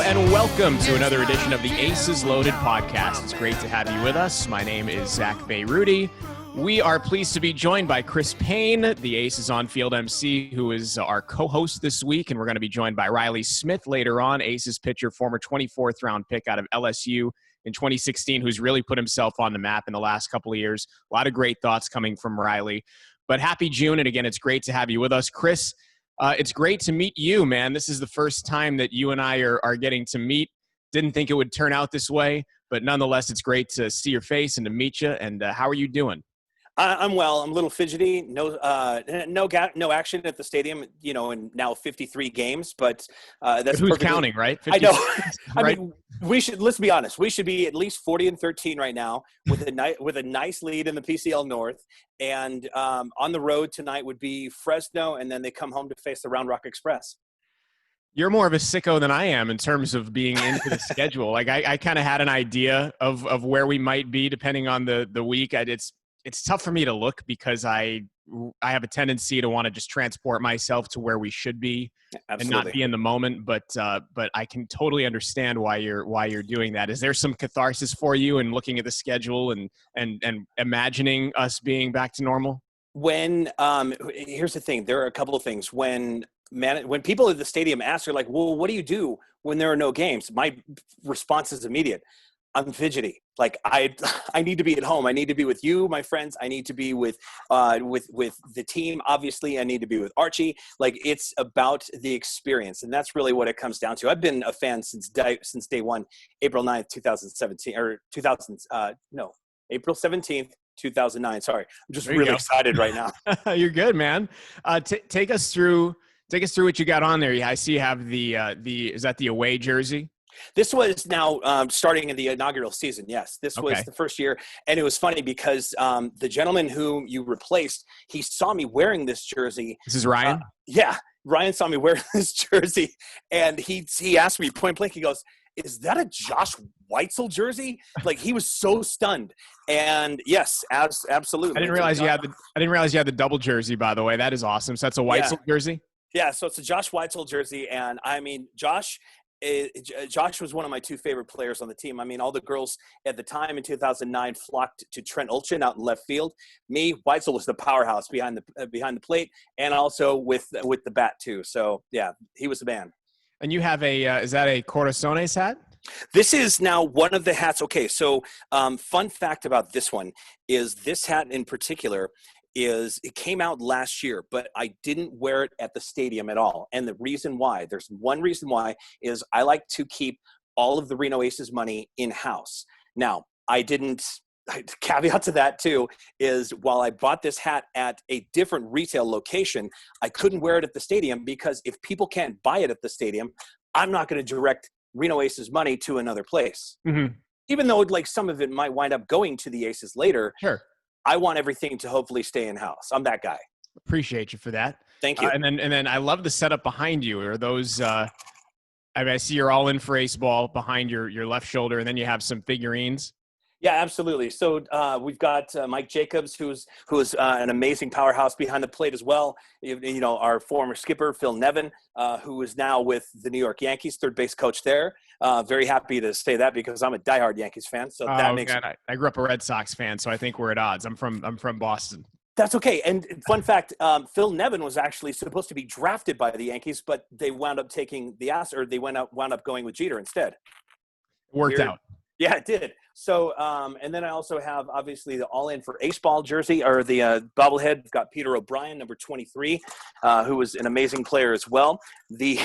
and welcome to another edition of the Aces Loaded podcast. It's great to have you with us. My name is Zack Bayrouty. We are pleased to be joined by Chris Payne, the Aces on-field MC, who is our co-host this week, and we're going to be joined by Reilly Smith later on, Aces pitcher, former 24th round pick out of LSU in 2016, who's really put himself on the map in the last couple of years. A lot of great thoughts coming from Reilly. But happy June, and again, it's great to have you with us. Chris, it's great to meet you, man. This is the first time that you and I are getting to meet. Didn't think it would turn out this way, but nonetheless, it's great to see your face and to meet you. And how are you doing? I'm well. I'm a little fidgety. No action at the stadium. In now 53 games, but that's but who's counting, right? 50, I know. Right? I mean, let's be honest. We should be at least 40-13 right now with a nice lead in the PCL North. And on the road tonight would be Fresno, and then they come home to face the Round Rock Express. You're more of a sicko than I am in terms of being into the schedule. Like I kind of had an idea of where we might be depending on the week. It's tough for me to look because I have a tendency to want to just transport myself to where we should be. Absolutely. And not be in the moment. But I can totally understand why you're doing that. Is there some catharsis for you in looking at the schedule and imagining us being back to normal? When here's the thing, there are a couple of things. When people at the stadium ask, they're like, "Well, what do you do when there are no games?" My response is immediate. I'm fidgety. Like I need to be at home. I need to be with you, my friends. I need to be with the team. Obviously, I need to be with Archie. Like it's about the experience, and that's really what it comes down to. I've been a fan since day one, April 9th, 2017, or April 17th, 2009. Sorry, I'm just really excited right now. You're good, man. Take us through what you got on there. I see you have the is that the away jersey? This was now starting in the inaugural season. Yes, this was the first year. And it was funny because the gentleman whom you replaced, he saw me wearing this jersey. This is Ryan? Yeah, Ryan saw me wearing this jersey. And he asked me point blank, he goes, "Is that a Josh Weitzel jersey?" Like he was so stunned. And yes, absolutely. I didn't realize you had the double jersey, by the way. That is awesome. So that's a Weitzel jersey? Yeah, so it's a Josh Weitzel jersey. And I mean, Josh was one of my two favorite players on the team. I mean, all the girls at the time in 2009 flocked to Trent Olchin out in left field. Me, Weitzel was the powerhouse behind the plate, and also with the bat too. So yeah, he was the man. And you have is that a Corazones hat? This is now one of the hats. Okay, so fun fact about this one is this hat in particular it came out last year, but I didn't wear it at the stadium at all. And the reason why, there's one reason why, is I like to keep all of the Reno Aces money in-house. Now, caveat to that too, is while I bought this hat at a different retail location, I couldn't wear it at the stadium because if people can't buy it at the stadium, I'm not going to direct Reno Aces money to another place. Mm-hmm. Even though like some of it might wind up going to the Aces later. Sure. I want everything to hopefully stay in-house. I'm that guy. Appreciate you for that. Thank you. And then I love the setup behind you. Are those I see you're all in for ace ball behind your left shoulder, and then you have some figurines. Yeah, absolutely. So we've got Mike Jacobs, who's an amazing powerhouse behind the plate as well. You know, our former skipper, Phil Nevin, who is now with the New York Yankees, third base coach there. Very happy to say that because I'm a diehard Yankees fan. So that makes I grew up a Red Sox fan, so I think we're at odds. I'm from Boston. That's okay. And fun fact, Phil Nevin was actually supposed to be drafted by the Yankees, but they wound up taking they wound up going with Jeter instead. Worked out. Yeah, it did. So, and then I also have, obviously, the All In for Ace Ball jersey, or the bobblehead. We've got Peter O'Brien, number 23, who was an amazing player as well. The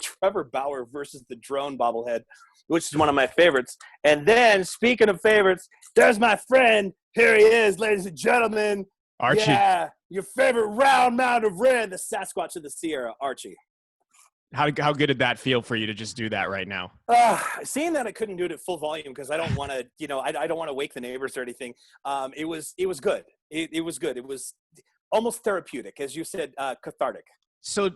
Trevor Bauer versus the Drone bobblehead, which is one of my favorites. And then, speaking of favorites, there's my friend. Here he is, ladies and gentlemen. Archie. Yeah, your favorite round mound of red, the Sasquatch of the Sierra, Archie. How good did that feel for you to just do that right now? Seeing that I couldn't do it at full volume because I don't want to, I don't want to wake the neighbors or anything. It was good. It was good. It was almost therapeutic, as you said, cathartic. So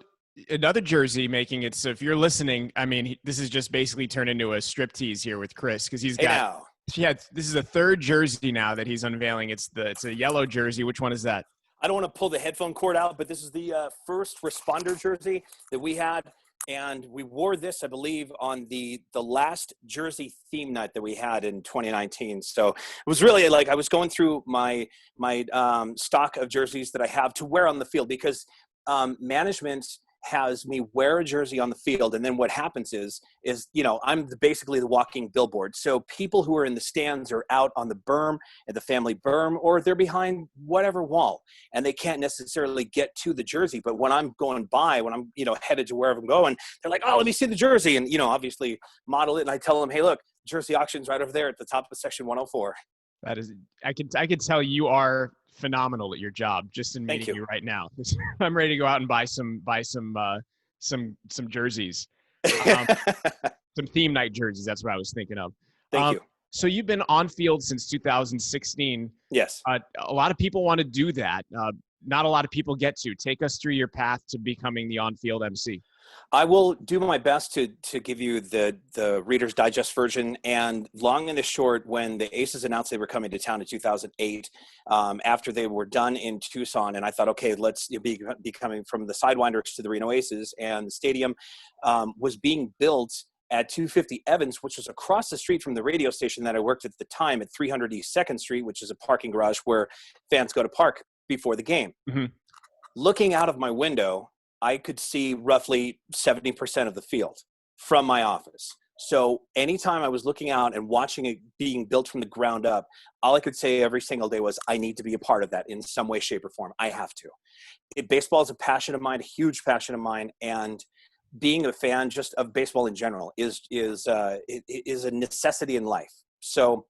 another jersey making it. So if you're listening, I mean, this is just basically turned into a striptease here with Chris because he's got. Yeah, this is the third jersey now that he's unveiling. It's a yellow jersey. Which one is that? I don't want to pull the headphone cord out, but this is the first responder jersey that we had. And we wore this, I believe, on the last jersey theme night that we had in 2019. So it was really like I was going through my stock of jerseys that I have to wear on the field, because management has me wear a jersey on the field, and then what happens is I'm basically the walking billboard. So people who are in the stands are out on the berm, at the family berm, or they're behind whatever wall, and they can't necessarily get to the jersey. But when I'm going by, when I'm headed to wherever I'm going, they're like, "Oh, let me see the jersey," and obviously model it, and I tell them, "Hey, look, jersey auction's right over there at the top of section 104." That is, I can tell you are phenomenal at your job just in meeting you right now. I'm ready to go out and buy some jerseys, some theme night jerseys. That's what I was thinking of. Thank you. So you've been on field since 2016. Yes. A lot of people want to do that. Not a lot of people get to. Take us through your path to becoming the on-field MC. I will do my best to give you the Reader's Digest version. And long and the short, when the Aces announced they were coming to town in 2008, after they were done in Tucson, and I thought, okay, let's be coming from the Sidewinders to the Reno Aces, and the stadium was being built at 250 Evans, which was across the street from the radio station that I worked at the time at 300 East 2nd Street, which is a parking garage where fans go to park before the game. Mm-hmm. Looking out of my window, I could see roughly 70% of the field from my office. So anytime I was looking out and watching it being built from the ground up, all I could say every single day was, I need to be a part of that in some way, shape, or form. I have to. Baseball is a passion of mine, a huge passion of mine, and being a fan just of baseball in general is a necessity in life. So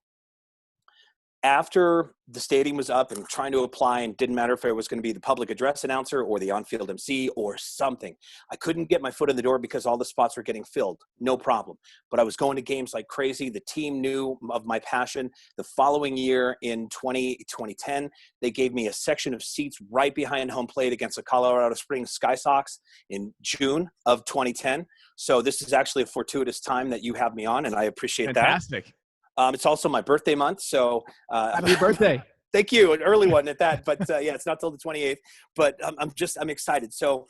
after the stadium was up and trying to apply, and didn't matter if it was going to be the public address announcer or the on-field MC or something, I couldn't get my foot in the door because all the spots were getting filled. No problem. But I was going to games like crazy. The team knew of my passion. The following year in 2010, they gave me a section of seats right behind home plate against the Colorado Springs Sky Sox in June of 2010. So this is actually a fortuitous time that you have me on, and I appreciate that. Fantastic. It's also my birthday month, so happy birthday! Thank you, an early one at that. But yeah, it's not till the 28th. But I'm excited. So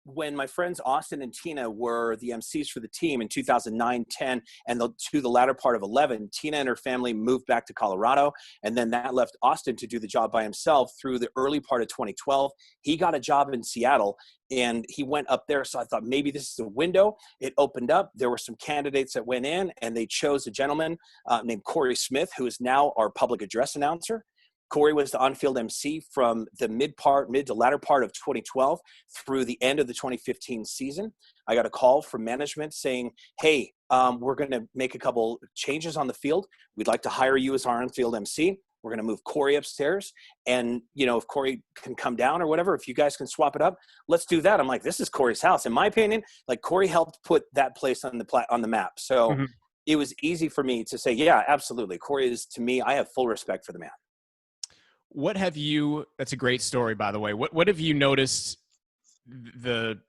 when my friends Austin and Tina were the MCs for the team in 2009, 10, and to the latter part of 11, Tina and her family moved back to Colorado, and then that left Austin to do the job by himself through the early part of 2012. He got a job in Seattle, and he went up there. So I thought maybe this is a window. It opened up. There were some candidates that went in, and they chose a gentleman named Reilly Smith, who is now our public address announcer. Corey was the on-field MC from the mid to latter part of 2012 through the end of the 2015 season. I got a call from management saying, hey, we're going to make a couple changes on the field. We'd like to hire you as our on-field MC. We're going to move Corey upstairs. And, if Corey can come down or whatever, if you guys can swap it up, let's do that. I'm like, this is Corey's house. In my opinion, like, Corey helped put that place on the map. So It was easy for me to say, yeah, absolutely. Corey is, to me, I have full respect for the man. That's a great story, by the way. What have you noticed the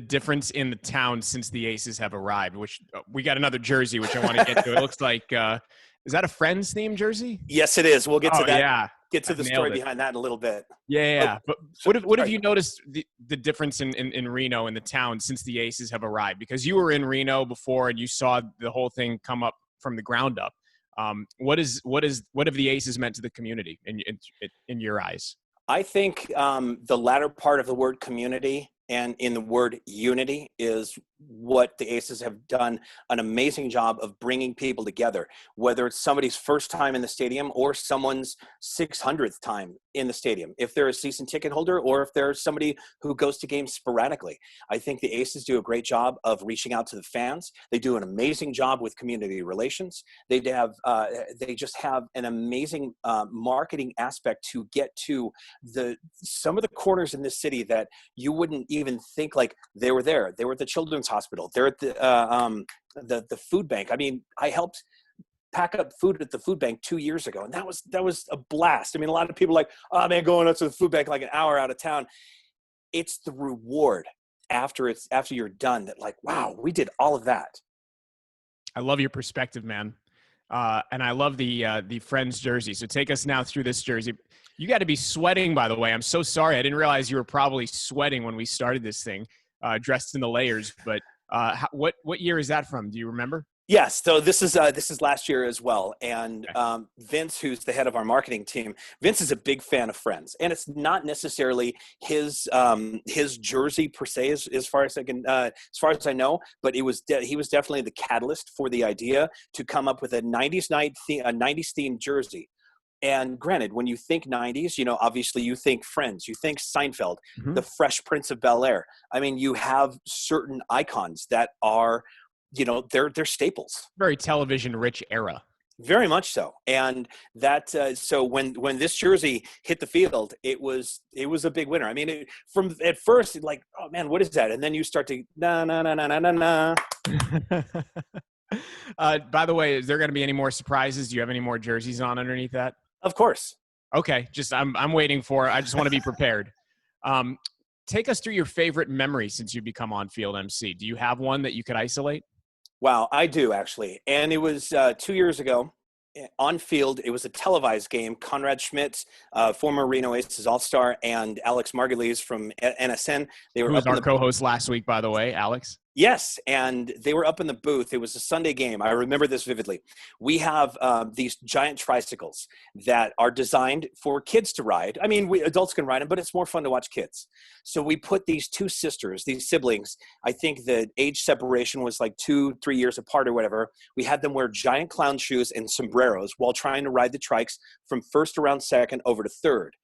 difference in the town since the Aces have arrived? Which we got another jersey, which I want to get to. It looks like, is that a Friends themed jersey? Yes, it is. We'll get to that. Yeah. Get to the story behind that in a little bit. Yeah. But what have you noticed the difference in Reno, in the town, since the Aces have arrived? Because you were in Reno before and you saw the whole thing come up from the ground up. What have the Aces meant to the community in your eyes? I think the latter part of the word community and in the word unity is what the Aces have done an amazing job of bringing people together, whether it's somebody's first time in the stadium or someone's 600th time in the stadium, if they're a season ticket holder or if they're somebody who goes to games sporadically. I think the Aces do a great job of reaching out to the fans. They do an amazing job with community relations. They just have an amazing marketing aspect to get to some of the corners in this city that you wouldn't even think like they were there. They were at the Children's Hospital. They're at the food bank. I mean, I helped pack up food at the food bank 2 years ago, and that was a blast. I mean, a lot of people are like, oh man, going up to the food bank like an hour out of town. It's the reward after you're done that, like, wow, we did all of that. I love your perspective, man. And I love the Friends jersey. So take us now through this jersey. You got to be sweating, by the way. I'm so sorry. I didn't realize you were probably sweating when we started this thing. dressed in the layers. But what year is that from? Do you remember? Yes, so this is last year as well, and Vince, who's the head of our marketing team, Vince is a big fan of Friends, and it's not necessarily his jersey per se, as far as I know, but he was definitely the catalyst for the idea to come up with a '90s themed jersey. And granted, when you think '90s, obviously you think Friends, you think Seinfeld, Mm-hmm. the Fresh Prince of Bel-Air. I mean, you have certain icons that are they're staples. Very television rich era. Very much so. And that so when this jersey hit the field, it was a big winner. I mean, from at first, like, oh man, what is that? And then you start to na na na na na na na. By the way, is there going to be any more surprises? Do you have any more jerseys on underneath that? Of course. Okay, I'm waiting for it. I just want to be prepared. Take us through your favorite memory since you become on-field MC. Do you have one that you could isolate? Wow, I do actually. And it was 2 years ago on field. It was a televised game. Conrad Schmidt, former Reno Aces All-Star, and Alex Margulies from NSN. They were Who was our co-host last week, by the way, Alex? Yes, and they were up in the booth. It was a Sunday game. I remember this vividly. We have these giant tricycles that are designed for kids to ride. I mean, adults can ride them, but it's more fun to watch kids. So we put these two sisters, these siblings, I think the age separation was like 2-3 years apart or whatever. We had them wear giant clown shoes and sombreros while trying to ride the trikes from first around second over to third.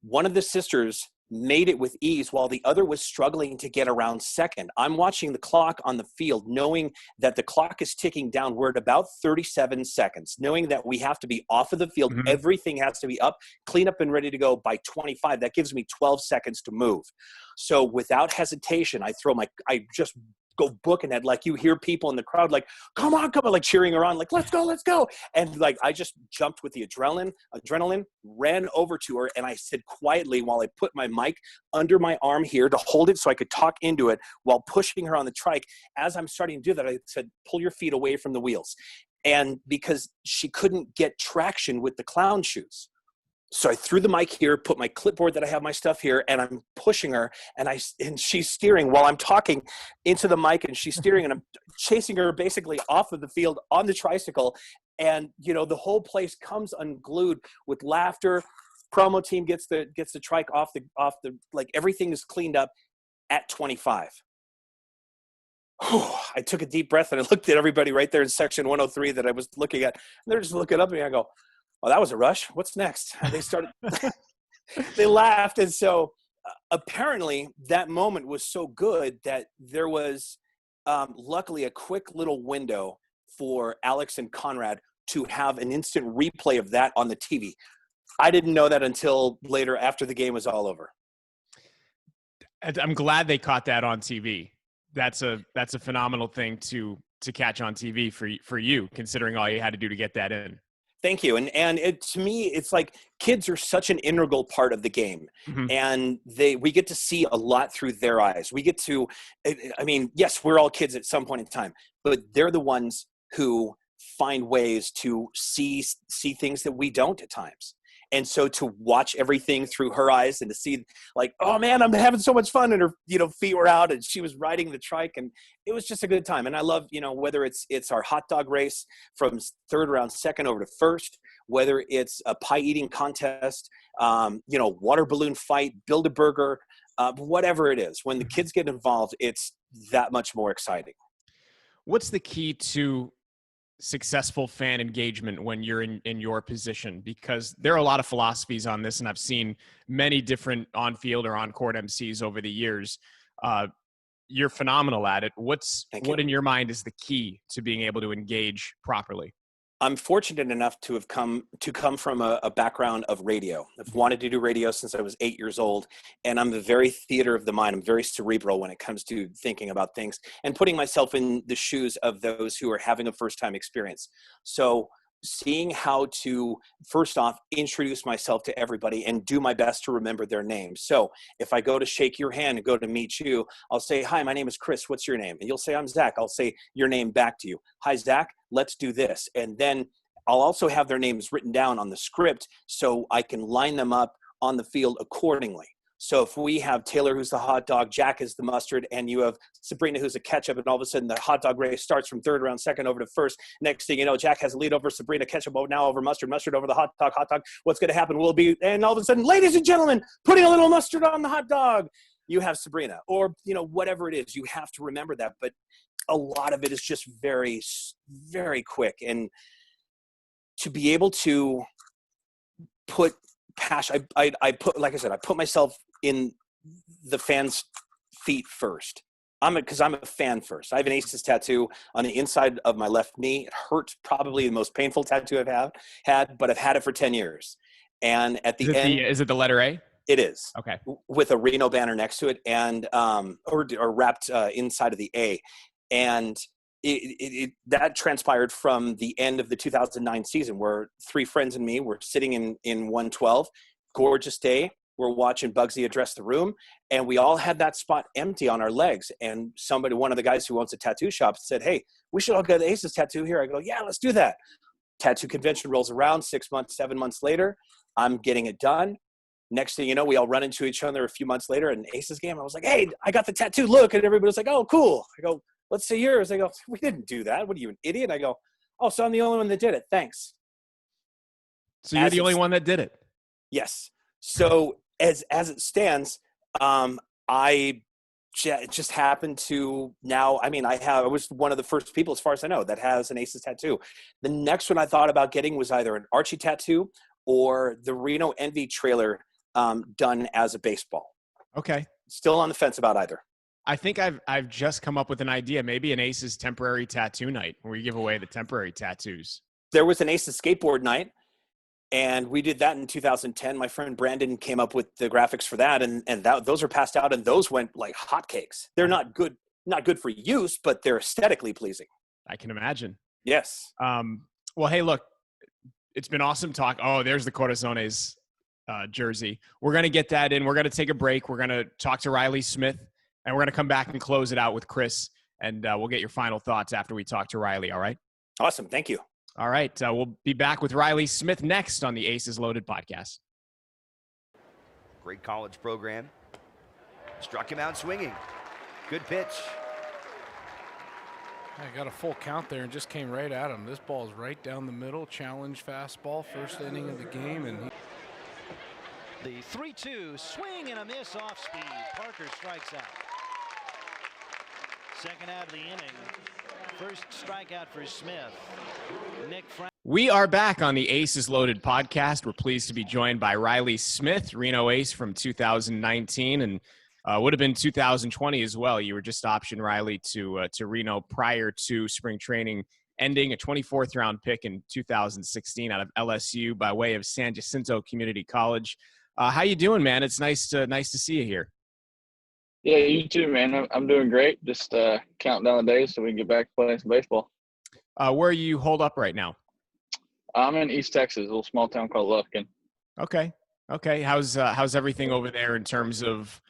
One of the sisters made it with ease while the other was struggling to get around second. I'm watching the clock on the field, knowing that the clock is ticking down. We're at about 37 seconds, knowing that we have to be off of the field. Mm-hmm. Everything has to be up, clean up and ready to go by 25. That gives me 12 seconds to move. So without hesitation, I just go booking it. Like, you hear people in the crowd like, come on, like cheering her on, like, let's go. And like, I just jumped with the adrenaline, ran over to her, and I said quietly, while I put my mic under my arm here to hold it so I could talk into it while pushing her on the trike. As I'm starting to do that, I said, pull your feet away from the wheels. And because she couldn't get traction with the clown shoes. So I threw the mic here, put my clipboard that I have my stuff here, and I'm pushing her, and she's steering while I'm talking into the mic, and she's steering, and I'm chasing her basically off of the field on the tricycle. And, the whole place comes unglued with laughter. Promo team gets the trike off the, like, everything is cleaned up at 25. I took a deep breath, and I looked at everybody right there in section 103 that I was looking at, and they're just looking up at me. I go, oh, that was a rush. What's next? And they started, they laughed. And so apparently that moment was so good that there was luckily a quick little window for Alex and Conrad to have an instant replay of that on the TV. I didn't know that until later, after the game was all over. I'm glad they caught that on TV. That's a phenomenal thing to catch on TV for you, considering all you had to do to get that in. Thank you. And to me, it's like kids are such an integral part of the game. Mm-hmm. And we get to see a lot through their eyes. We get to, I mean, yes, we're all kids at some point in time, but they're the ones who find ways to see things that we don't at times. And so to watch everything through her eyes and to see, like, oh man, I'm having so much fun, and her, feet were out and she was riding the trike, and it was just a good time. And I love, whether it's our hot dog race from third around second over to first, whether it's a pie eating contest, water balloon fight, build a burger, whatever it is, when the kids get involved, it's that much more exciting. What's the key to successful fan engagement when you're in your position? Because there are a lot of philosophies on this, and I've seen many different on-field or on-court MCs over the years. You're phenomenal at it. What in your mind is the key to being able to engage properly? I'm fortunate enough to have come from a background of radio. I've wanted to do radio since I was 8 years old, and I'm a very theater of the mind. I'm very cerebral when it comes to thinking about things and putting myself in the shoes of those who are having a first-time experience. So seeing how to, first off, introduce myself to everybody and do my best to remember their names. So if I go to shake your hand and go to meet you, I'll say, hi, my name is Chris. What's your name? And you'll say, I'm Zach. I'll say your name back to you. Hi, Zach. Let's do this. And then I'll also have their names written down on the script so I can line them up on the field accordingly. So if we have Taylor, who's the hot dog, Jack is the mustard, and you have Sabrina, who's a ketchup, and all of a sudden the hot dog race starts from third around second over to first. Next thing you know, Jack has a lead over Sabrina, ketchup now over mustard, mustard over the hot dog. What's going to happen will be, and all of a sudden, ladies and gentlemen, putting a little mustard on the hot dog. You have Sabrina, or, whatever it is, you have to remember that. But a lot of it is just very, very quick. And to be able to put passion, I put, like I said, I put myself in the fans' feet first. Because I'm a fan first. I have an Aces tattoo on the inside of my left knee. It hurts, probably the most painful tattoo I've had, but I've had it for 10 years. And at the end, is it the letter A? It is. Okay. With a Reno banner next to it, and or wrapped inside of the A, and that transpired from the end of the 2009 season, where three friends and me were sitting in 112, gorgeous day. We're watching Bugsy address the room, and we all had that spot empty on our legs. And one of the guys who owns a tattoo shop, said, "Hey, we should all get the Aces tattoo here." I go, "Yeah, let's do that." Tattoo convention rolls around 6 months, 7 months later. I'm getting it done. Next thing you know, we all run into each other a few months later at an Aces game. I was like, "Hey, I got the tattoo. Look." And everybody was like, "Oh, cool." I go, "Let's see yours." They go, "We didn't do that. What are you, an idiot?" I go, "Oh, so I'm the only one that did it. Thanks." So you're the only one that did it? Yes. So as it stands, I just happened to now, I was one of the first people, as far as I know, that has an Aces tattoo. The next one I thought about getting was either an Archie tattoo or the Reno Envy trailer done as a baseball. Okay. Still on the fence about either. I think I've just come up with an idea. Maybe an Aces temporary tattoo night where we give away the temporary tattoos. There was an Aces skateboard night, and we did that in 2010. My friend Brandon came up with the graphics for that, and those are passed out, and those went like hotcakes. They're not good for use, but they're aesthetically pleasing. I can imagine. Yes. Well, hey, look, it's been awesome talk. Oh, there's the Corazones jersey. We're going to get that in. We're going to take a break. We're going to talk to Reilly Smith, and we're going to come back and close it out with Chris, and we'll get your final thoughts after we talk to Reilly, all right? Awesome. Thank you. All right. We'll be back with Reilly Smith next on the Aces Loaded podcast. Great college program. Struck him out swinging. Good pitch. I got a full count there and just came right at him. This ball is right down the middle. Challenge fastball, first inning of the game. And the 3-2 swing and a miss off speed. Parker strikes out. Second out of the inning. First strikeout for Smith. We are back on the Aces Loaded podcast. We're pleased to be joined by Reilly Smith, Reno Ace from 2019, and would have been 2020 as well. You were just optioned, Reilly, to Reno prior to spring training ending, a 24th round pick in 2016 out of LSU by way of San Jacinto Community College. How you doing, man? It's nice to see you here. Yeah, you too, man. I'm doing great. Just counting down the days so we can get back playing some baseball. Where are you holed up right now? I'm in East Texas, a little small town called Lufkin. Okay. How's everything over there in terms of,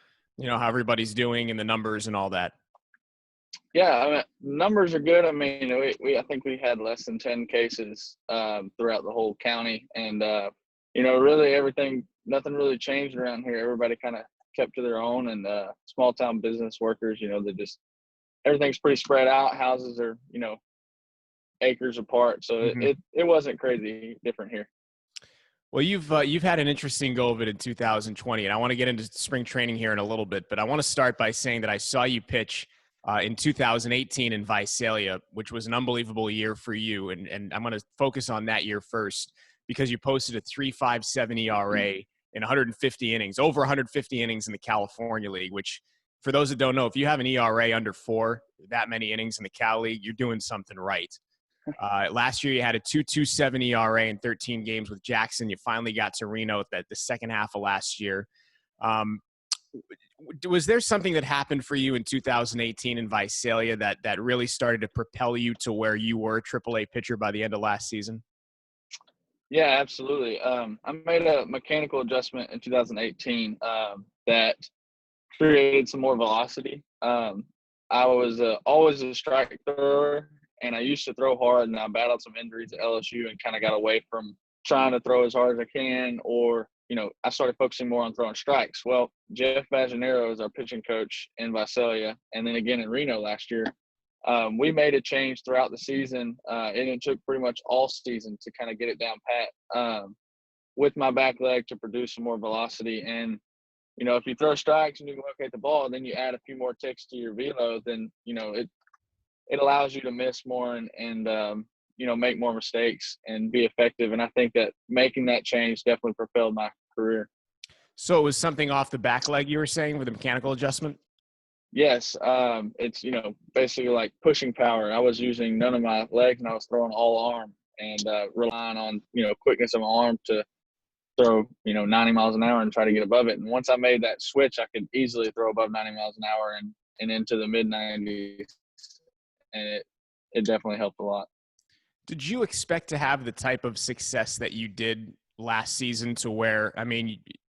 how everybody's doing and the numbers and all that? Yeah, numbers are good. I think we had less than 10 cases throughout the whole county, and really nothing really changed around here. Everybody kind of kept to their own, and small town business workers, everything's pretty spread out. Houses are, acres apart. So it wasn't crazy different here. Well, you've had an interesting go of it in 2020, and I want to get into spring training here in a little bit, but I want to start by saying that I saw you pitch in 2018 in Visalia, which was an unbelievable year for you. And I'm going to focus on that year first because you posted a 3.57 ERA in 150 innings, over 150 innings in the California League, which for those that don't know, if you have an ERA under 4, that many innings in the Cal League, you're doing something right. Last year you had a 2.27 ERA in 13 games with Jackson. You finally got to Reno at the second half of last year. Was there something that happened for you in 2018 in Visalia that really started to propel you to where you were a AAA pitcher by the end of last season? Yeah, absolutely. I made a mechanical adjustment in 2018 that created some more velocity. I was always a strike thrower, and I used to throw hard, and I battled some injuries at LSU and kind of got away from trying to throw as hard as I can or, I started focusing more on throwing strikes. Well, Jeff Bajanero is our pitching coach in Visalia, and then again in Reno last year. We made a change throughout the season, and it took pretty much all season to kind of get it down pat with my back leg to produce some more velocity. And, if you throw strikes and you can locate the ball, then you add a few more ticks to your velo, then, it allows you to miss more and make more mistakes and be effective. And I think that making that change definitely propelled my career. So it was something off the back leg you were saying with a mechanical adjustment? Yes. It's, basically like pushing power. I was using none of my legs and I was throwing all arm and relying on, quickness of my arm to throw, 90 miles an hour and try to get above it. And once I made that switch, I could easily throw above 90 miles an hour and into the mid 90s. And it definitely helped a lot. Did you expect to have the type of success that you did last season to where,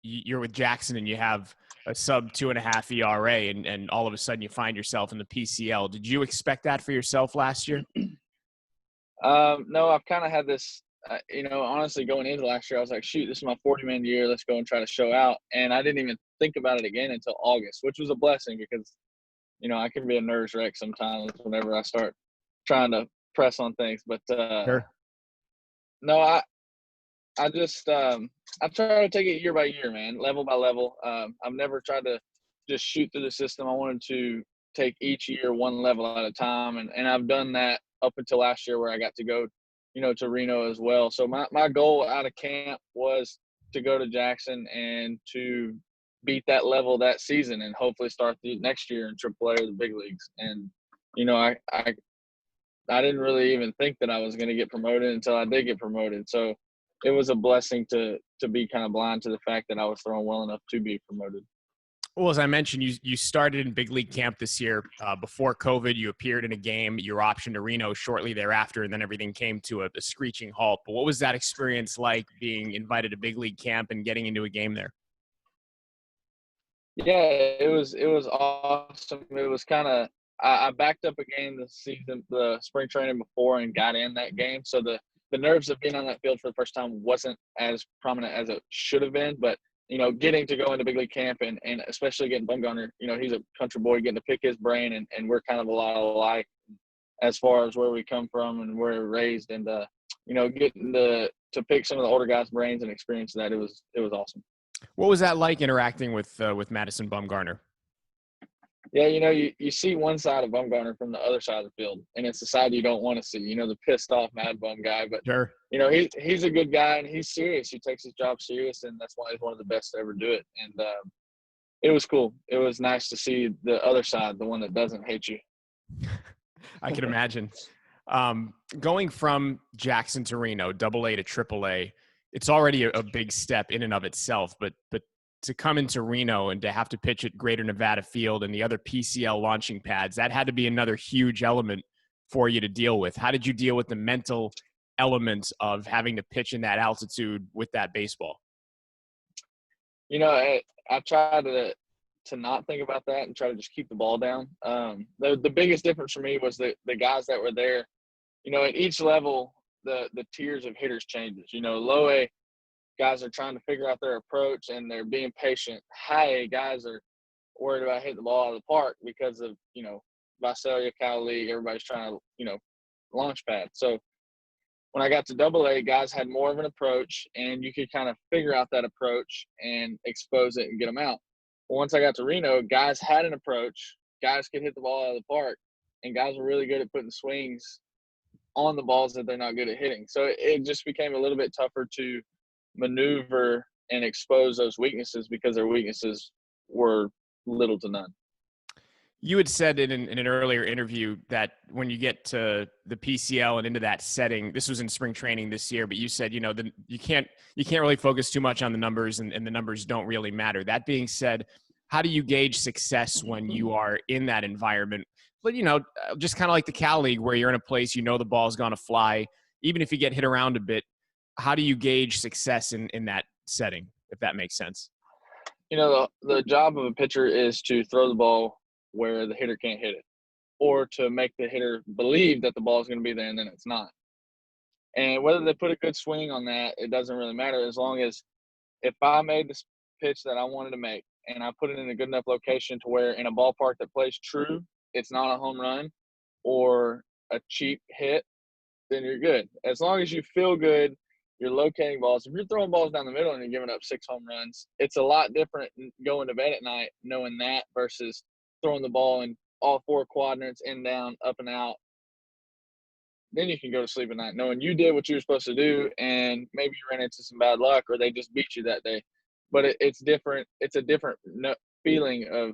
you're with Jackson and you have a sub 2.5 ERA and all of a sudden you find yourself in the PCL. Did you expect that for yourself last year? No, I've kind of had this, honestly going into last year, I was like, shoot, this is my 40-man year. Let's go and try to show out. And I didn't even think about it again until August, which was a blessing because, I can be a nervous wreck sometimes whenever I start trying to press on things. But Sure. No, I just I try to take it year by year, man, level by level. I've never tried to just shoot through the system. I wanted to take each year one level at a time, and I've done that up until last year where I got to go, to Reno as well. So my goal out of camp was to go to Jackson and to beat that level that season and hopefully start the next year in AAA or the big leagues. And I didn't really even think that I was going to get promoted until I did get promoted. So it was a blessing to be kind of blind to the fact that I was throwing well enough to be promoted. Well, as I mentioned, you started in big league camp this year. Before COVID, you appeared in a game. You were optioned to Reno shortly thereafter, and then everything came to a screeching halt. But what was that experience like, being invited to big league camp and getting into a game there? Yeah, it was awesome. It was kind of I backed up a game this season, the spring training before, and got in that game. So the nerves of being on that field for the first time wasn't as prominent as it should have been. But, getting to go into big league camp and especially getting Bumgarner, he's a country boy, getting to pick his brain, and we're kind of a lot alike as far as where we come from and where we're raised. And, getting to pick some of the older guys' brains and experience that, it was awesome. What was that like interacting with Madison Bumgarner? Yeah, you see one side of Bumgarner from the other side of the field, and it's the side you don't want to see. The pissed off Mad Bum guy, but Sure. He's a good guy and he's serious. He takes his job serious, and that's why he's one of the best to ever do it. And it was cool. It was nice to see the other side, the one that doesn't hate you. I can imagine. Going from Jackson to Reno, AA to AAA, it's already a big step in and of itself, but to come into Reno and to have to pitch at Greater Nevada Field and the other PCL launching pads, that had to be another huge element for you to deal with. How did you deal with the mental element of having to pitch in that altitude with that baseball? I tried to not think about that and try to just keep the ball down. The biggest difference for me was the guys that were there. At each level, the tiers of hitters changes. Low A, guys are trying to figure out their approach and they're being patient. High A, guys are worried about hitting the ball out of the park because of, Visalia, Cal League, everybody's trying to, launch pad. So when I got to AA, guys had more of an approach, and you could kind of figure out that approach and expose it and get them out. But once I got to Reno, guys had an approach, guys could hit the ball out of the park, and guys were really good at putting swings on the balls that they're not good at hitting. So it just became a little bit tougher to maneuver and expose those weaknesses because their weaknesses were little to none. You had said in an earlier interview that when you get to the PCL and into that setting, this was in spring training this year, but you said, you can't really focus too much on the numbers, and the numbers don't really matter. That being said, how do you gauge success when you are in that environment? But, just kind of like the Cal League, where you're in a place, the ball's going to fly. Even if you get hit around a bit, how do you gauge success in that setting, if that makes sense? The job of a pitcher is to throw the ball where the hitter can't hit it, or to make the hitter believe that the ball is going to be there and then it's not. And whether they put a good swing on that, it doesn't really matter, as long as if I made this pitch that I wanted to make and I put it in a good enough location to where in a ballpark that plays true, it's not a home run or a cheap hit, then you're good. As long as you feel good, you're locating balls. If you're throwing balls down the middle and you're giving up 6 home runs, it's a lot different going to bed at night knowing that versus throwing the ball in all 4 quadrants, in, down, up, and out. Then you can go to sleep at night knowing you did what you were supposed to do, and maybe you ran into some bad luck or they just beat you that day. But it's different. It's a different feeling of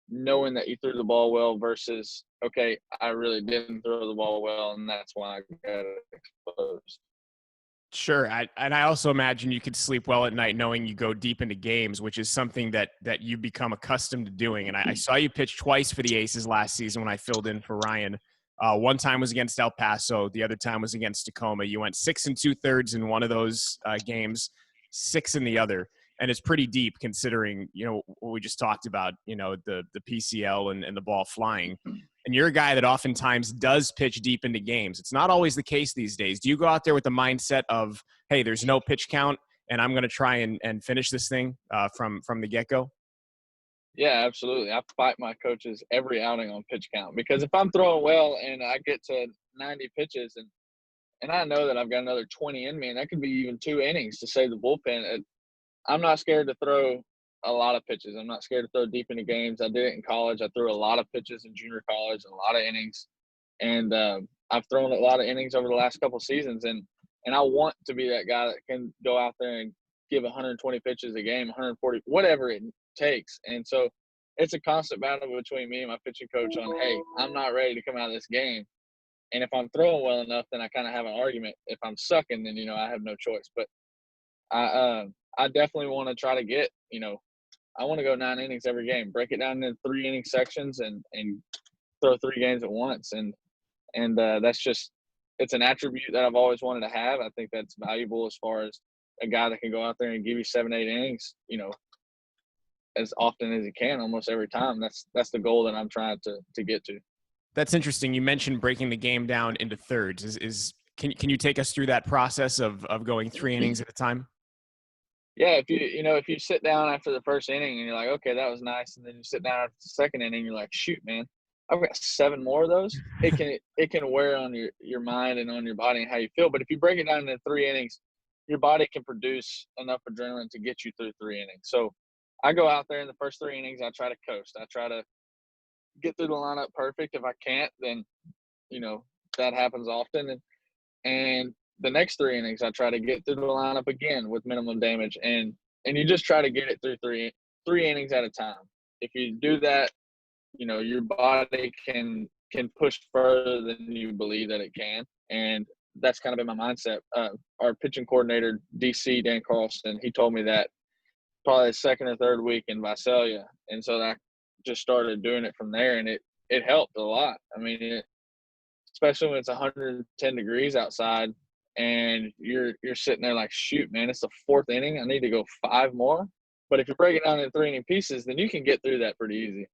knowing that you threw the ball well versus, okay, I really didn't throw the ball well, and that's why I got exposed. Sure. And I also imagine you could sleep well at night knowing you go deep into games, which is something that you've become accustomed to doing. And I saw you pitch twice for the Aces last season when I filled in for Ryan. One time was against El Paso. The other time was against Tacoma. You went 6 2/3 in one of those games, 6 in the other. And it's pretty deep considering, what we just talked about, the PCL and the ball flying. And you're a guy that oftentimes does pitch deep into games. It's not always the case these days. Do you go out there with the mindset of, hey, there's no pitch count and I'm going to try and finish this thing from the get-go? Yeah, absolutely. I fight my coaches every outing on pitch count because if I'm throwing well and I get to 90 pitches and I know that I've got another 20 in me, and that could be even 2 innings to save the bullpen, I'm not scared to throw a lot of pitches. I'm not scared to throw deep into games. I did it in college. I threw a lot of pitches in junior college and a lot of innings. And I've thrown a lot of innings over the last couple of seasons. And I want to be that guy that can go out there and give 120 pitches a game, 140, whatever it takes. And so it's a constant battle between me and my pitching coach on, hey, I'm not ready to come out of this game. And if I'm throwing well enough, then I kind of have an argument. If I'm sucking, then, I have no choice. But I definitely want to try to get, I want to go 9 innings every game, break it down into 3 inning sections and throw 3 games at once. And that's just, it's an attribute that I've always wanted to have. I think that's valuable as far as a guy that can go out there and give you 7, 8 innings, as often as he can, almost every time. That's the goal that I'm trying to get to. That's interesting. You mentioned breaking the game down into thirds. Can you take us through that process of going 3 innings at a time? Yeah, if you sit down after the first inning and you're like, okay, that was nice, and then you sit down after the second inning, you're like, shoot, man, I've got 7 more of those. It can wear on your mind and on your body and how you feel. But if you break it down into 3 innings, your body can produce enough adrenaline to get you through 3 innings. So I go out there in the first 3 innings, I try to coast. I try to get through the lineup perfect. If I can't, then that happens often. And the next 3 innings, I try to get through the lineup again with minimum damage, and you just try to get it through three innings at a time. If you do that, your body can push further than you believe that it can, and that's kind of been my mindset. Our pitching coordinator, DC Dan Carlson, he told me that probably the second or third week in Visalia, and so I just started doing it from there, and it helped a lot. I mean, especially when it's 110 degrees outside and you're sitting there like, shoot, man, it's the 4th inning. I need to go 5 more. But if you break it down into 3 inning pieces, then you can get through that pretty easy.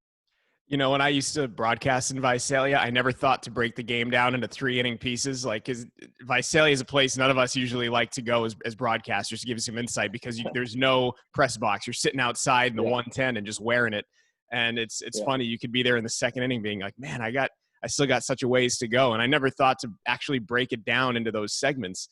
When I used to broadcast in Visalia, I never thought to break the game down into 3 inning pieces. Because Visalia is a place none of us usually like to go as broadcasters, to give you some insight, because there's no press box. You're sitting outside in the 110 and just wearing it. And it's funny. You could be there in the second inning being like, man, I still got such a ways to go. And I never thought to actually break it down into those segments.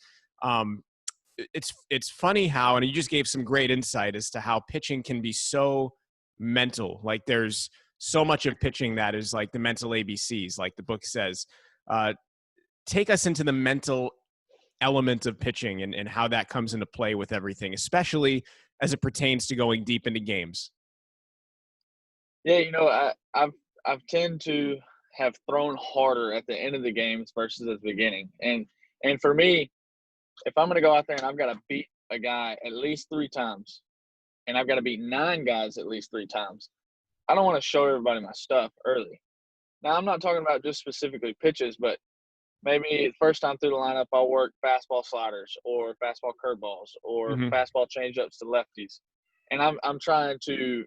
It's funny how, and you just gave some great insight as to how pitching can be so mental. Like there's so much of pitching that is like the mental ABCs, like the book says. Take us into the mental element of pitching and how that comes into play with everything, especially as it pertains to going deep into games. Yeah, I've tend to have thrown harder at the end of the games versus at the beginning. And for me, if I'm going to go out there and I've got to beat a guy at least 3 times and I've got to beat 9 guys at least 3 times, I don't want to show everybody my stuff early. Now, I'm not talking about just specifically pitches, but maybe first time through the lineup, I'll work fastball sliders or fastball curveballs or fastball changeups to lefties. And I'm trying to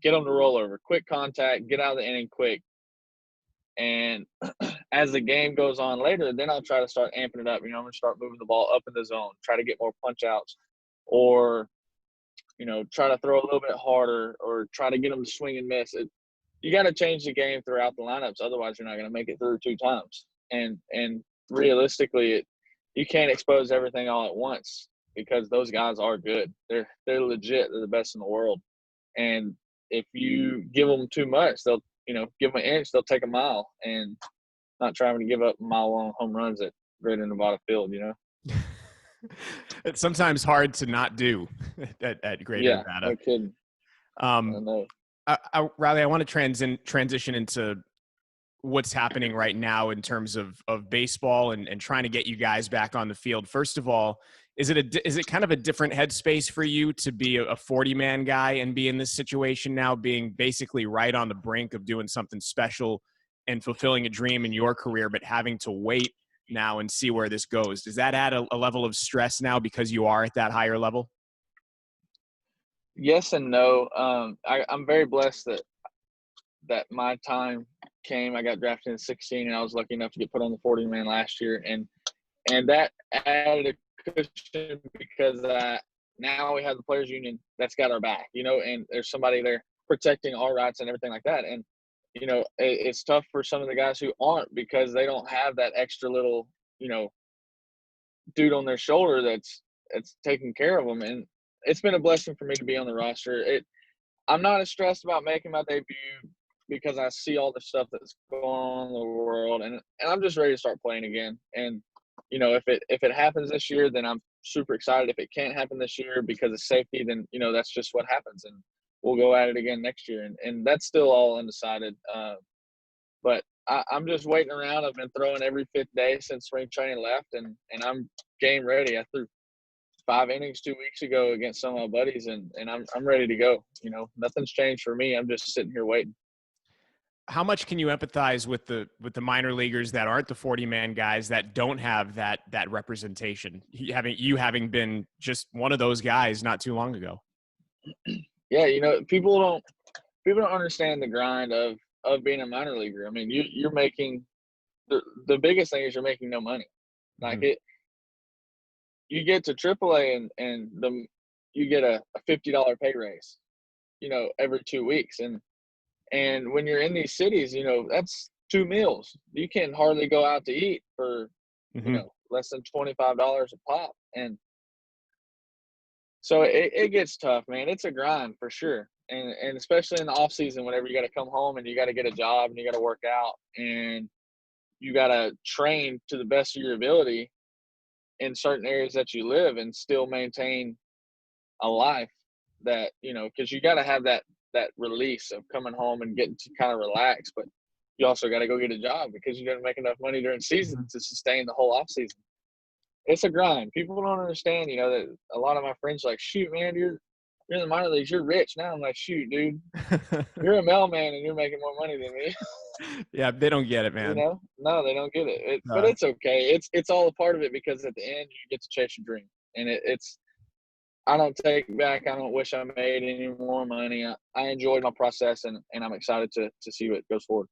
get them to roll over, quick contact, get out of the inning quick. And as the game goes on later, then I'll try to start amping it up. I'm going to start moving the ball up in the zone, try to get more punch outs, or try to throw a little bit harder or try to get them to swing and miss. You got to change the game throughout the lineups. Otherwise, you're not going to make it through 2 times. And realistically, you can't expose everything all at once because those guys are good. They're legit. They're the best in the world. And if you give them too much, they'll, give them an inch, they'll take a mile, and not trying to give up mile-long home runs at Greater Nevada Field, It's sometimes hard to not do at Greater Nevada. No kidding. I know. Riley, I want to transition into what's happening right now in terms of baseball and trying to get you guys back on the field. First of all, is it kind of a different headspace for you to be a 40-man guy and be in this situation now, being basically right on the brink of doing something special and fulfilling a dream in your career, but having to wait now and see where this goes? Does that add a level of stress now because you are at that higher level? Yes and no. I'm very blessed that my time came. I got drafted in 16, and I was lucky enough to get put on the 40-man last year, and that added a cushion because now we have the players union that's got our back, and there's somebody there protecting our rights and everything like that. And it's tough for some of the guys who aren't because they don't have that extra little dude on their shoulder that's taking care of them. And it's been a blessing for me to be on the roster. I'm not as stressed about making my debut because I see all the stuff that's going on in the world, and I'm just ready to start playing again. And if it happens this year, then I'm super excited. If it can't happen this year because of safety, then that's just what happens, and we'll go at it again next year. And that's still all undecided. But I'm just waiting around. I've been throwing every 5th day since spring training left, and I'm game ready. I threw 5 innings 2 weeks ago against some of my buddies, and I'm ready to go. Nothing's changed for me. I'm just sitting here waiting. How much can you empathize with the minor leaguers that aren't the 40-man guys that don't have that representation? Having been just one of those guys not too long ago. Yeah, people don't understand the grind of being a minor leaguer. I mean, you're making the biggest thing is you're making no money. Like you get to AAA and you get a $50 pay raise, every 2 weeks. And when you're in these cities, that's 2 meals. You can hardly go out to eat for, less than $25 a pop. And so it gets tough, man. It's a grind for sure. And especially in the off season, whenever you got to come home and you got to get a job and you got to work out and you got to train to the best of your ability in certain areas that you live and still maintain a life that, because you got to have that release of coming home and getting to kind of relax, but you also got to go get a job because you didn't make enough money during season to sustain the whole off season. It's a grind. People don't understand, that a lot of my friends are like, shoot, man, you're in the minor leagues, you're rich now. I'm like, shoot, dude, you're a mailman and you're making more money than me. Yeah, they don't get it, man. No, they don't get it. But it's okay. It's all a part of it because at the end you get to chase your dream, and it's. I don't take back. I don't wish I made any more money. I enjoyed my process, and I'm excited to see what goes forward.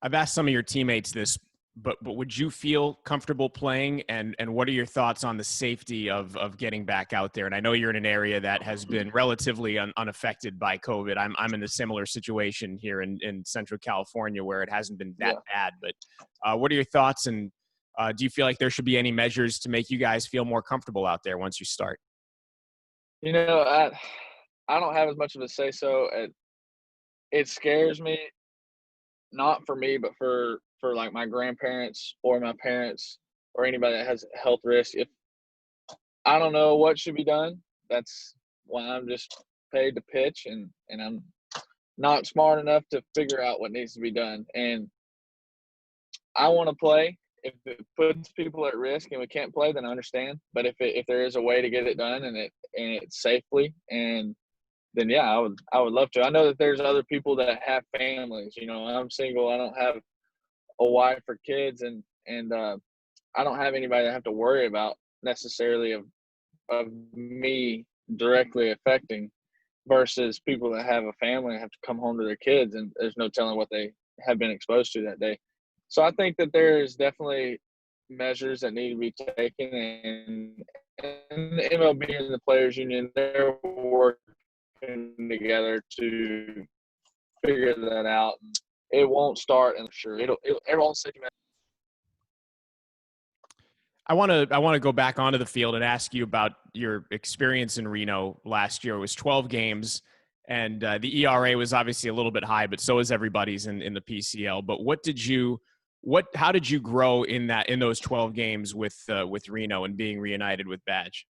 I've asked some of your teammates this, but would you feel comfortable playing? And what are your thoughts on the safety of getting back out there? And I know you're in an area that has been relatively unaffected by COVID. I'm in a similar situation here in Central California where it hasn't been that bad. But what are your thoughts? And do you feel like there should be any measures to make you guys feel more comfortable out there once you start? I don't have as much of a say so. It scares me, not for me, but for like my grandparents or my parents or anybody that has health risk. If I don't know what should be done, that's why I'm just paid to pitch, and I'm not smart enough to figure out what needs to be done. And I want to play. If it puts people at risk and we can't play, then I understand. But if there is a way to get it done and it's safely, and then I would love to. I know that there's other people that have families. I'm single. I don't have a wife or kids, and I don't have anybody that I have to worry about necessarily of me directly affecting, versus people that have a family and have to come home to their kids, and there's no telling what they have been exposed to that day. So I think that there is definitely measures that need to be taken, and the MLB and the Players Union, they're working together to figure that out. It won't start, and sure, everyone's sitting. I want to go back onto the field and ask you about your experience in Reno last year. It was 12 games, and the ERA was obviously a little bit high, but so is everybody's in the PCL. But how did you grow in those 12 games with Reno and being reunited with Badge?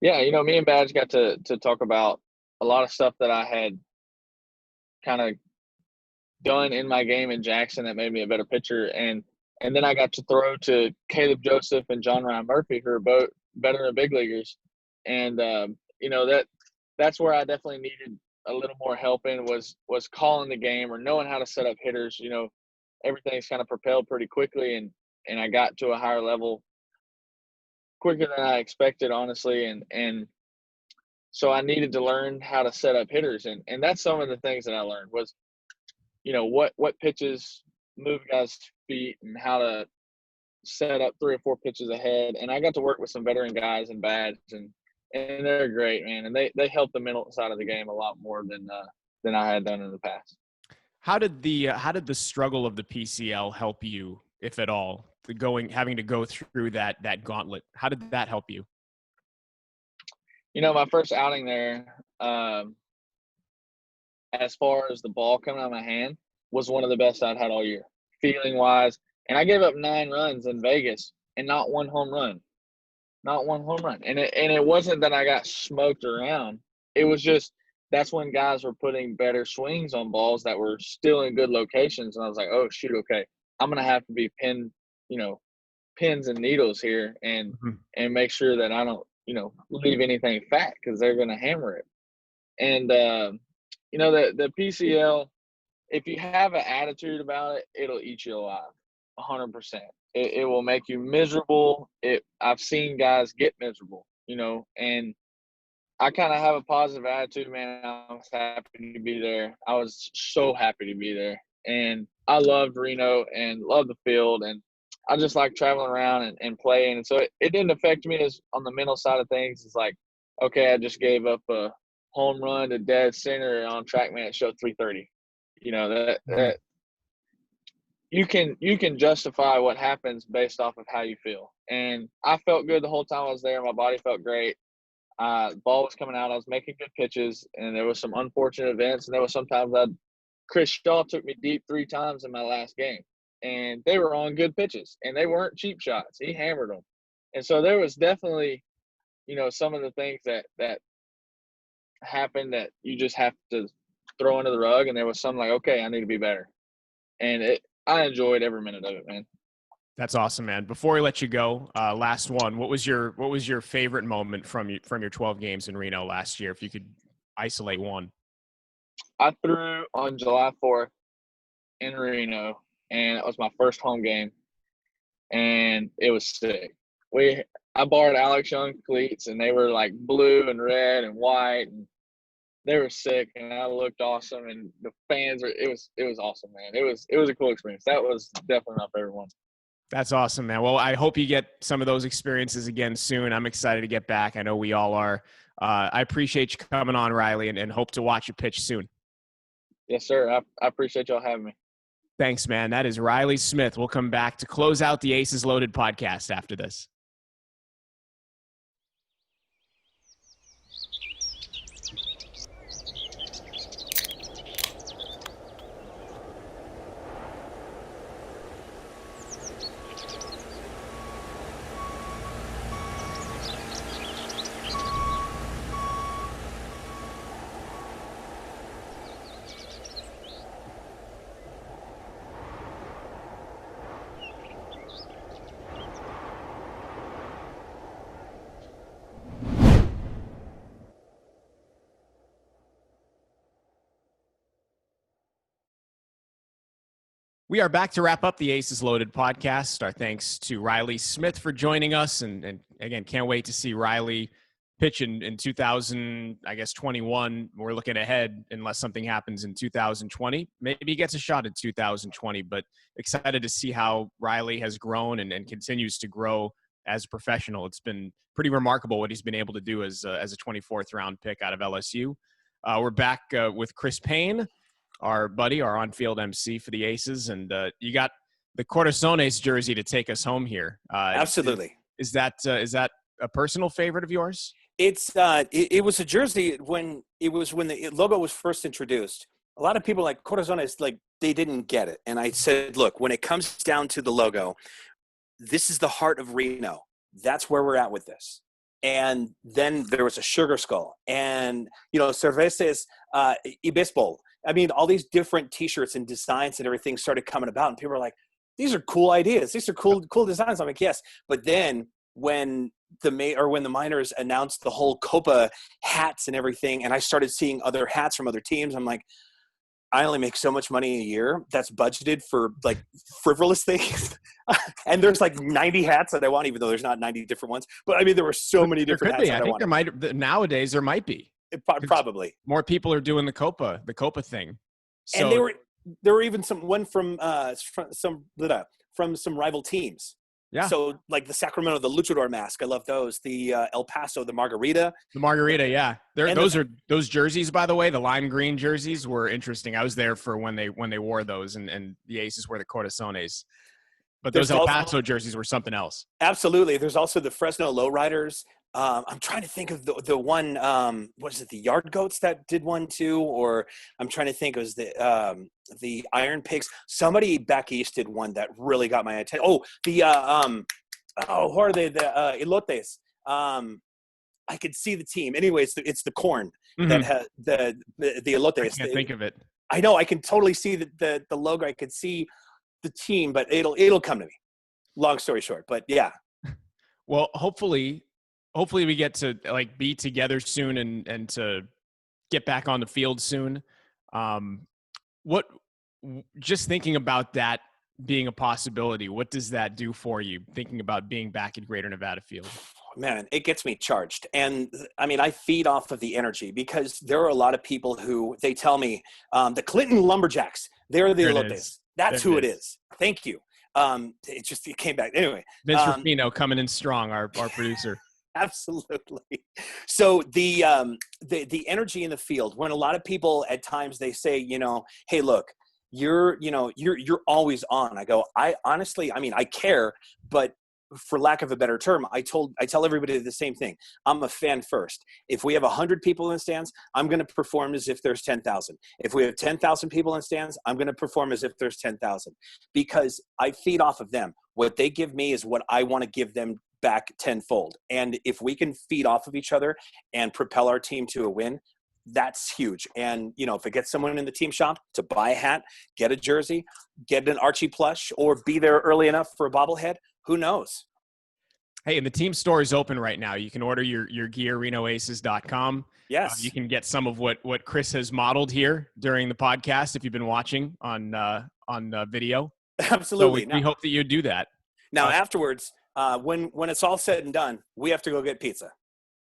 Yeah, me and Badge got to talk about a lot of stuff that I had kind of done in my game in Jackson that made me a better pitcher, and then I got to throw to Caleb Joseph and John Ryan Murphy, who are both veteran big leaguers, and that's where I definitely needed a little more help in was calling the game or knowing how to set up hitters. Everything's kind of propelled pretty quickly, and I got to a higher level quicker than I expected, honestly, and so I needed to learn how to set up hitters, and that's some of the things that I learned was, what pitches move guys' feet and how to set up 3 or 4 pitches ahead. And I got to work with some veteran guys and Badge, and they're great, man. And they help the mental side of the game a lot more than I had done in the past. How did the struggle of the PCL help you, if at all? Having to go through that gauntlet. How did that help you? My first outing there, as far as the ball coming out of my hand, was one of the best I'd had all year, feeling wise. And I gave up 9 runs in Vegas and not one home run. Not one home run. And it wasn't that I got smoked around. It was just that's when guys were putting better swings on balls that were still in good locations. And I was like, oh, shoot, okay, I'm going to have to be pins and needles here and make sure that I don't, leave anything fat because they're going to hammer it. And, the PCL, if you have an attitude about it, it'll eat you alive, 100%. It will make you miserable. I've seen guys get miserable, and I kind of have a positive attitude, man. I was happy to be there. I was so happy to be there. And I loved Reno and loved the field, and I just like traveling around and playing. And so it didn't affect me as on the mental side of things. It's like, okay, I just gave up a home run to dead center on TrackMan. It showed 330. That you can justify what happens based off of how you feel. And I felt good the whole time I was there. My body felt great. The ball was coming out. I was making good pitches, and there was some unfortunate events. And there was sometimes Chris Shaw took me deep 3 times in my last game, and they were on good pitches, and they weren't cheap shots. He hammered them. And so there was definitely, some of the things that happened that you just have to throw under the rug. And there was some like, okay, I need to be better. And I enjoyed every minute of it, man. That's awesome, man. Before we let you go, last one. What was your favorite moment from your 12 games in Reno last year? If you could isolate one. I threw on July 4th in Reno, and it was my first home game, and it was sick. I borrowed Alex Young cleats, and they were like blue and red and white, and they were sick, and I looked awesome, and the fans it was awesome, man. It was a cool experience. That was definitely my favorite one. That's awesome, man. Well, I hope you get some of those experiences again soon. I'm excited to get back. I know we all are. I appreciate you coming on, Reilly, and hope to watch you pitch soon. Yes, sir. I appreciate y'all having me. Thanks, man. That is Reilly Smith. We'll come back to close out the Aces Loaded podcast after this. We are back to wrap up the Aces Loaded podcast. Our thanks to Reilly Smith for joining us. And again, can't wait to see Reilly pitch in 2021. We're looking ahead unless something happens in 2020. Maybe he gets a shot in 2020, but excited to see how Reilly has grown and continues to grow as a professional. It's been pretty remarkable what he's been able to do as a 24th round pick out of LSU. We're back with Chris Payne, our buddy, our on-field MC for the Aces, and you got the Corazones jersey to take us home here. Absolutely. Is that a personal favorite of yours? It was a jersey when the logo was first introduced. A lot of people like Corazones, like they didn't get it. And I said, look, when it comes down to the logo, this is the heart of Reno. That's where we're at with this. And then there was a sugar skull and, cervezas y béisbol. I mean, all these different T-shirts and designs and everything started coming about, and people were like, these are cool ideas. These are cool designs. I'm like, yes. But then when the minors announced the whole Copa hats and everything, and I started seeing other hats from other teams, I'm like, I only make so much money a year that's budgeted for like frivolous things. And there's like 90 hats that I want, even though there's not 90 different ones. But I mean, there were so many different hats. I think nowadays there might be. Probably. More people are doing the Copa thing. So, and there were even some from some rival teams. Yeah. So like the Sacramento, the Luchador mask, I love those. The El Paso, the Margarita. The Margarita, yeah. Those jerseys, by the way, the lime green jerseys were interesting. I was there for when they wore those, and the Aces were the Corazones. But those El Paso jerseys were something else. Absolutely. There's also the Fresno Lowriders. I'm trying to think of the one. Was it the Yard Goats that did one too? Or I'm trying to think. It was the Iron Pigs. Somebody back east did one that really got my attention. Oh, who are they? The Elotes. I could see the team. Anyways, it's the corn that has the Elotes. I can't think of it. I know. I can totally see the logo. I could see the team, but it'll come to me. Long story short, but yeah. Well, hopefully we get to like be together soon and to get back on the field soon. Just thinking about that being a possibility, what does that do for you? Thinking about being back at Greater Nevada Field? Man, it gets me charged. And I mean, I feed off of the energy because there are a lot of people who they tell me the Clinton Lumberjacks, they're the Elotes. That's who it is. Thank you. It came back. Anyway. Vince Ruffino coming in strong, our producer. Absolutely. So the energy in the field, when a lot of people at times they say, hey, look, you're always on. I go, I honestly, I mean, I care, but for lack of a better term, I tell everybody the same thing. I'm a fan first. If we have 100 people in the stands, I'm going to perform as if there's 10,000. If we have 10,000 people in the stands, I'm going to perform as if there's 10,000 because I feed off of them. What they give me is what I want to give them back tenfold. And if we can feed off of each other and propel our team to a win, that's huge. And, if it gets someone in the team shop to buy a hat, get a jersey, get an Archie plush, or be there early enough for a bobblehead, who knows? Hey, and the team store is open right now. You can order your gear, renoaces.com. Yes. You can get some of what Chris has modeled here during the podcast if you've been watching on video. Absolutely. So we hope that you do that. Now, afterwards, when it's all said and done, we have to go get pizza.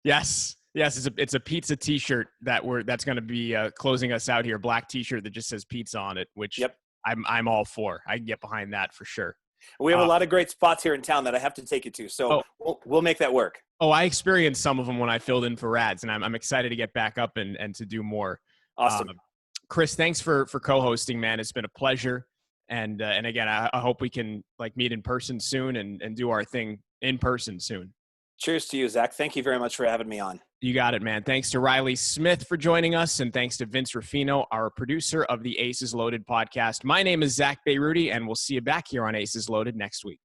Yes, it's a pizza T-shirt that's going to be closing us out here. Black T-shirt that just says pizza on it, which I'm all for. I can get behind that for sure. We have a lot of great spots here in town that I have to take you to, so we'll make that work. Oh, I experienced some of them when I filled in for Rads, and I'm excited to get back up and to do more. Awesome, Chris. Thanks for co-hosting, man. It's been a pleasure. And again, I hope we can meet in person soon and do our thing in person soon. Cheers to you, Zach. Thank you very much for having me on. You got it, man. Thanks to Reilly Smith for joining us, and thanks to Vince Ruffino, our producer of the Aces Loaded podcast. My name is Zack Bayrouty, and we'll see you back here on Aces Loaded next week.